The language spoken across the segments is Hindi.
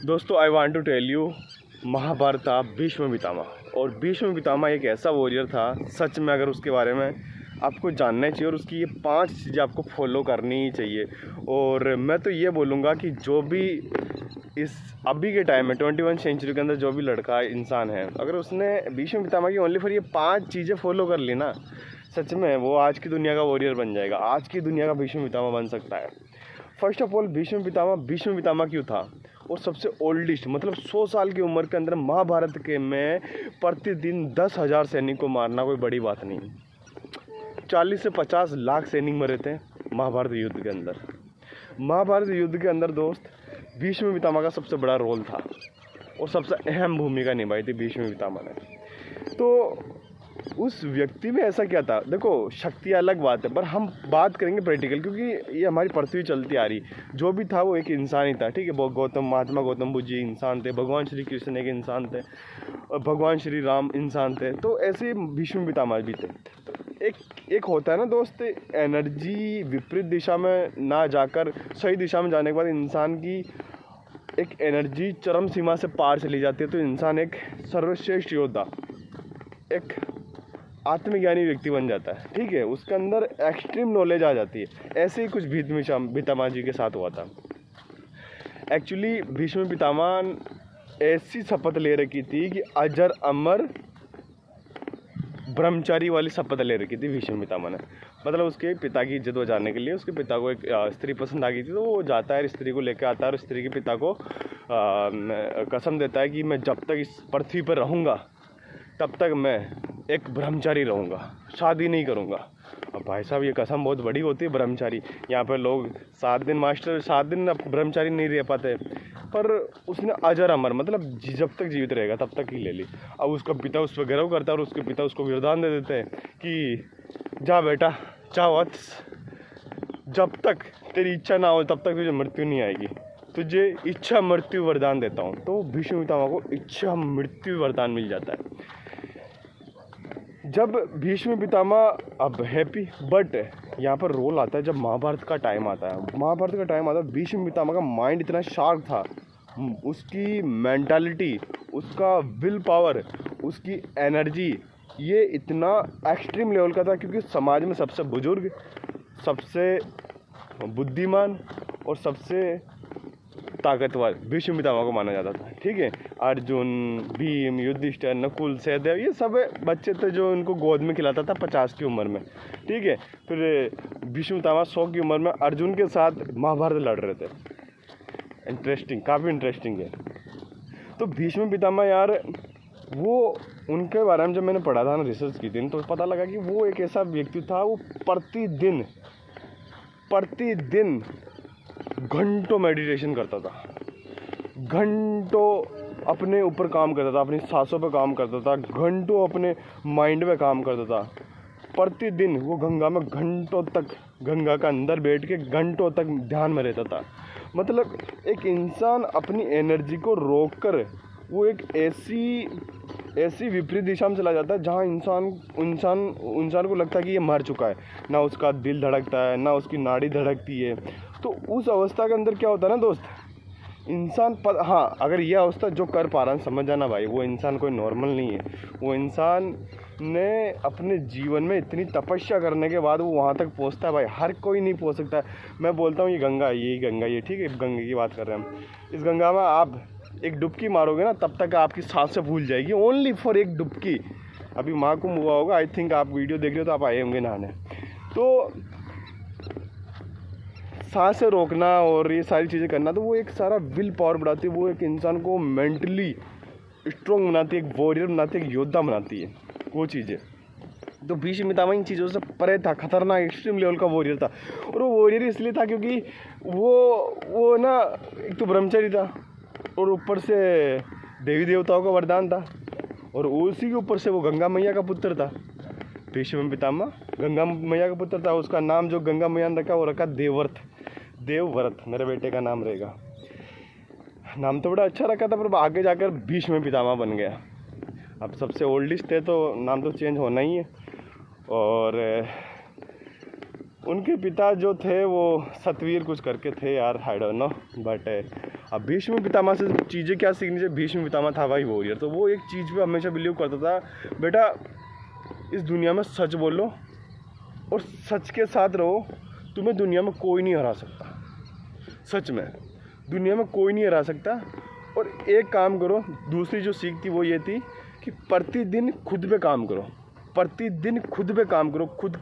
दोस्तों I want to tell you, Mahabharat था भीष्म पितामह। और भीष्म पितामह एक ऐसा वॉरियर था, सच में अगर उसके बारे में आपको जानना चाहिए और उसकी ये 5 चीज़ें आपको फॉलो करनी ही चाहिए। और मैं तो ये बोलूँगा कि जो भी इस अभी के टाइम में 21 सेंचुरी के अंदर जो भी लड़का इंसान है, अगर उसने भीष्म पितामह की ओनली फॉर ये 5 चीज़ें फॉलो कर ली ना, सच में वो आज की दुनिया का वॉरियर बन जाएगा, आज की दुनिया का भीष्म पितामह बन सकता है। First of all, Bhishma Pitamah क्यों था? और सबसे ओल्डेस्ट, मतलब 100 साल की उम्र के अंदर महाभारत के में प्रतिदिन 10,000 सैनिक को मारना कोई बड़ी बात नहीं। 40 से 50 लाख सैनिक मरे थे महाभारत युद्ध के अंदर। महाभारत युद्ध के अंदर दोस्त, भीष्म पितामह का सबसे बड़ा रोल था और सबसे अहम भूमिका निभाई थी भीष्म पितामह ने। तो उस व्यक्ति में ऐसा क्या था? देखो, शक्ति अलग बात है, पर हम बात करेंगे प्रैक्टिकल, क्योंकि ये हमारी पृथ्वी चलती आ रही। जो भी था वो एक इंसान ही था, ठीक है। महात्मा गौतम बुद्ध जी इंसान थे, भगवान श्री कृष्ण एक इंसान थे, और भगवान श्री राम इंसान थे। तो ऐसे भीष्म पितामह भी थे। एक होता है ना दोस्त, एनर्जी विपरीत दिशा में ना जाकर सही दिशा में जाने के बाद इंसान की एक एनर्जी चरम सीमा से पार चली जाती है, तो इंसान एक सर्वश्रेष्ठ योद्धा, एक आत्मज्ञानी व्यक्ति बन जाता है, ठीक है। उसके अंदर एक्सट्रीम नॉलेज आ जाती है। ऐसे ही कुछ भीष्म पितामह जी के साथ हुआ था। एक्चुअली भीष्म पितामह ऐसी शपथ ले रखी थी कि अजर अमर ब्रह्मचारी वाली शपथ ले रखी थी भीष्म पितामह ने। मतलब उसके पिता की इज्जत बचाने के लिए उसके पिता को एक स्त्री पसंद आ गई थी, तो वो जाता है, स्त्री को लेकर आता है और स्त्री के पिता को कसम देता है कि मैं जब तक इस पृथ्वी पर रहूँगा तब तक मैं एक ब्रह्मचारी रहूँगा, शादी नहीं करूँगा। अब भाई साहब, ये कसम बहुत बड़ी होती है, ब्रह्मचारी। यहाँ पर लोग 7 दिन मास्टर, 7 दिन ब्रह्मचारी नहीं रह पाते, पर उसने अजर अमर, मतलब जब तक जीवित रहेगा तब तक ही ले ली। अब उसका पिता उस पर गर्व करता है और उसके पिता उसको वरदान दे देते हैं कि जा बेटा, जा वत्स, जब तक तेरी इच्छा ना हो तब तक तुझे मृत्यु नहीं आएगी, तुझे इच्छा मृत्यु वरदान देता हूँ। तो भीष्म पितामह को इच्छा मृत्यु वरदान मिल जाता है। जब भीष्म पितामह अब हैप्पी, बट यहाँ पर रोल आता है जब महाभारत का टाइम आता है। भीष्म पितामह का माइंड इतना शार्प था, उसकी मेंटालिटी, उसका विल पावर, उसकी एनर्जी, ये इतना एक्सट्रीम लेवल का था, क्योंकि समाज में सबसे बुजुर्ग, सबसे बुद्धिमान और सबसे ताकतवर भीष्म पितामह को माना जाता था, ठीक है। अर्जुन, भीम, युधिष्ठिर, नकुल, सहदेव, ये सब बच्चे थे जो उनको गोद में खिलाता था 50 की उम्र में, ठीक है। फिर भीष्म पितामह 100 की उम्र में अर्जुन के साथ महाभारत लड़ रहे थे। इंटरेस्टिंग, काफ़ी इंटरेस्टिंग है। तो भीष्म पितामह यार, वो उनके बारे में जब मैंने पढ़ा था ना, रिसर्च की थी, तो पता लगा कि वो एक ऐसा व्यक्ति था, वो प्रतिदिन घंटों मेडिटेशन करता था, घंटों अपने ऊपर काम करता था, अपनी सांसों पे काम करता था, घंटों अपने माइंड पे काम करता था। प्रतिदिन वो गंगा में घंटों तक, गंगा का अंदर बैठ के घंटों तक ध्यान में रहता था। मतलब एक इंसान अपनी एनर्जी को रोक कर वो एक ऐसी विपरीत दिशा में चला जाता है जहाँ इंसान को लगता है कि ये मर चुका है, ना उसका दिल धड़कता है, ना उसकी नाड़ी धड़कती है। तो उस अवस्था के अंदर क्या होता है ना दोस्त, इंसान पर, हाँ, अगर यह अवस्था जो कर पा रहा है, समझ जाना भाई, वो इंसान कोई नॉर्मल नहीं है। वो इंसान ने अपने जीवन में इतनी तपस्या करने के बाद वो वहाँ तक पहुँचता है भाई, हर कोई नहीं पहुँच सकता है। मैं बोलता हूँ ये गंगा ये, ठीक है, गंगा की बात कर रहे हैं हम। इस गंगा में आप एक डुबकी मारोगे ना, तब तक आपकी सांसें भूल जाएगी, ओनली फॉर एक डुबकी। अभी महाकुंभ हुआ होगा, आई थिंक आप वीडियो देख रहे हो तो आप आए होंगे नहाने। तो सांसें रोकना और ये सारी चीज़ें करना, तो वो एक सारा विल पावर बढ़ाती है, वो एक इंसान को मेंटली स्ट्रॉन्ग बनाती है, एक वॉरियर बनाती है, एक योद्धा बनाती है वो चीज़ें। तो भीष्म पितामह इन चीज़ों से परे था, खतरनाक एक्सट्रीम लेवल का वॉरियर था। और वो वॉरियर इसलिए था क्योंकि वो ना, एक तो ब्रह्मचारी था और ऊपर से देवी देवताओं का वरदान था, और उसी के ऊपर से वो गंगा मैया का पुत्र था। भीष्म पितामह गंगा मैया का पुत्र था। उसका नाम जो गंगा मैया ने रखा, वो रखा देवव्रत, मेरे बेटे का नाम रहेगा। नाम तो बड़ा अच्छा रखा था, पर आगे जाकर भीष्म पितामह बन गया। अब सबसे ओल्डेस्ट है तो नाम तो चेंज होना ही है। और उनके पिता जो थे वो सतवीर कुछ करके थे यार, आई डोंट नो, बट अब भीष्म पितामह से चीज़ें क्या सीखनी चाहिए। भीष्म पितामह था भाई वॉरियर, तो वो एक चीज़ पे हमेशा बिलीव करता था, बेटा इस दुनिया में सच बोलो और सच के साथ रहो, तुम्हें दुनिया में कोई नहीं हरा सकता। सच में दुनिया में कोई नहीं हरा सकता। और एक काम करो, दूसरी जो सीख थी वो ये थी कि प्रतिदिन खुद पे काम करो, प्रतिदिन खुद पे काम करो, खुद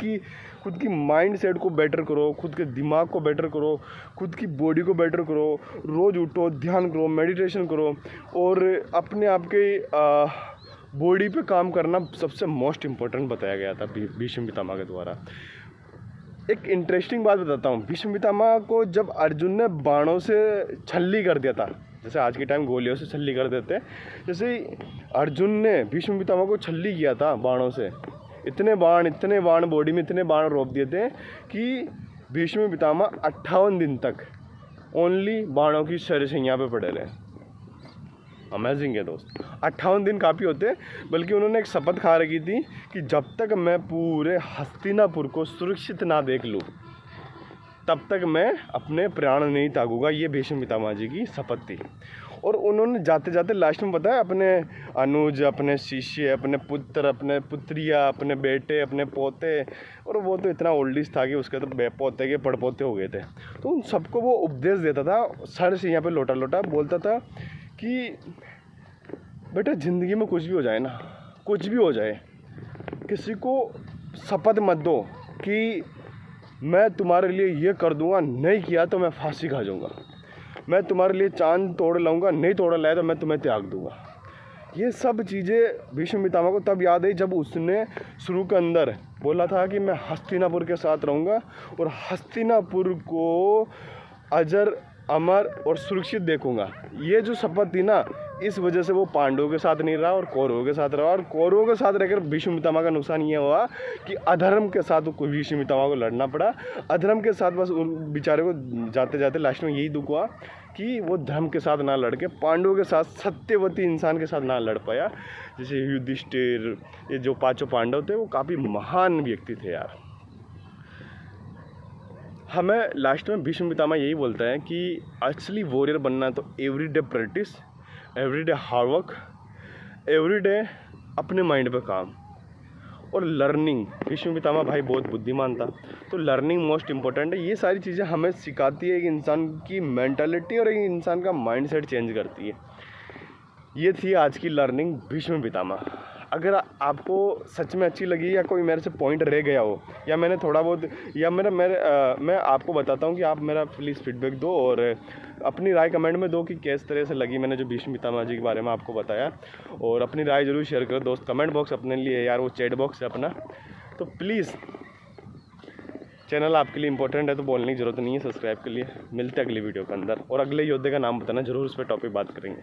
की माइंड सेट को बेटर करो, खुद के दिमाग को बेटर करो, खुद की बॉडी को बेटर करो। रोज़ उठो, ध्यान करो, मेडिटेशन करो, और अपने आप के बॉडी पे काम करना सबसे मोस्ट इम्पोर्टेंट बताया गया था भीष्म पितामह के द्वारा। एक इंटरेस्टिंग बात बताता हूँ, भीष्म पितामह को जब अर्जुन ने बाणों से छल्ली कर दिया था, जैसे आज के टाइम गोलियों से छल्ली कर देते हैं, जैसे अर्जुन ने भीष्म पितामह को छल्ली किया था बाणों से। इतने बाण बॉडी में इतने बाण रोक दिए थे कि भीष्म पितामह 58 दिन तक ओनली बाणों की शरशैया पे पड़े रहे। अमेजिंग है दोस्त, 58 दिन काफ़ी होते, बल्कि उन्होंने एक शपथ खा रखी थी कि जब तक मैं पूरे हस्तिनापुर को सुरक्षित ना देख लूँ तब तक मैं अपने प्राण नहीं त्यागूंगा। ये भीष्म पितामह जी की शपथ थी। और उन्होंने जाते जाते लास्ट में बताया अपने अनुज, अपने शिष्य, अपने पुत्र, अपने पुत्रियाँ, अपने बेटे, अपने पोते, और वो तो इतना ओल्डिस था कि उसके तो पोते के पड़पोते हो गए थे, तो उन सबको वो उपदेश देता था, सर से यहाँ पे लोटा लोटा बोलता था कि बेटा ज़िंदगी में कुछ भी हो जाए ना, कुछ भी हो जाए, किसी को शपथ मत दो कि मैं तुम्हारे लिए ये कर दूंगा, नहीं किया तो मैं फांसी खा जाऊंगा, मैं तुम्हारे लिए चांद तोड़ लाऊंगा, नहीं तोड़ लाया तो मैं तुम्हें त्याग दूंगा। ये सब चीज़ें भीष्म पितामह को तब याद आई जब उसने शुरू के अंदर बोला था कि मैं हस्तिनापुर के साथ रहूँगा और हस्तिनापुर को अजर अमर और सुरक्षित देखूंगा। ये जो शपथ थी ना, इस वजह से वो पांडवों के साथ नहीं रहा और कौरवों के साथ रहा, और कौरवों के साथ रहकर भीष्म पितामह का नुकसान ये हुआ कि अधर्म के साथ भीष्म पितामह को लड़ना पड़ा। अधर्म के साथ बस बेचारे को जाते जाते लास्ट में यही दुख हुआ कि वो धर्म के साथ ना लड़ के पांडवों के साथ, सत्यवती इंसान के साथ ना लड़ पाया। जैसे युधिष्ठिर, ये जो पांचों पांडव थे वो काफ़ी महान व्यक्ति थे यार। हमें लास्ट में भीष्म पितामह यही बोलता है कि एक्चुअली वॉरियर बनना है तो everyday practice, everyday hard work, everyday अपने माइंड पे काम और लर्निंग। भीष्म पितामह भाई बहुत बुद्धिमान था, तो लर्निंग मोस्ट इम्पोर्टेंट है। ये सारी चीज़ें हमें सिखाती है, एक इंसान की मेंटालिटी और एक इंसान का माइंडसेट चेंज करती है। ये थी आज की लर्निंग भीष्म पितामह। अगर आपको सच में अच्छी लगी या कोई मेरे से पॉइंट रह गया हो, या मैंने थोड़ा बहुत, या मैं आपको बताता हूँ कि आप मेरा प्लीज़ फीडबैक दो और अपनी राय कमेंट में दो कि किस तरह से लगी मैंने जो भीष्म पितामह जी के बारे में आपको बताया। और अपनी राय ज़रूर शेयर करो दोस्त। कमेंट बॉक्स अपने लिए यार वो चैट बॉक्स है अपना, तो प्लीज़ चैनल आपके लिए इंपॉर्टेंट है तो बोलने की ज़रूरत नहीं है सब्सक्राइब के लिए। मिलते हैं अगली वीडियो के अंदर, और अगले योद्धे का नाम बताना ज़रूर, उस पर टॉपिक बात करेंगे।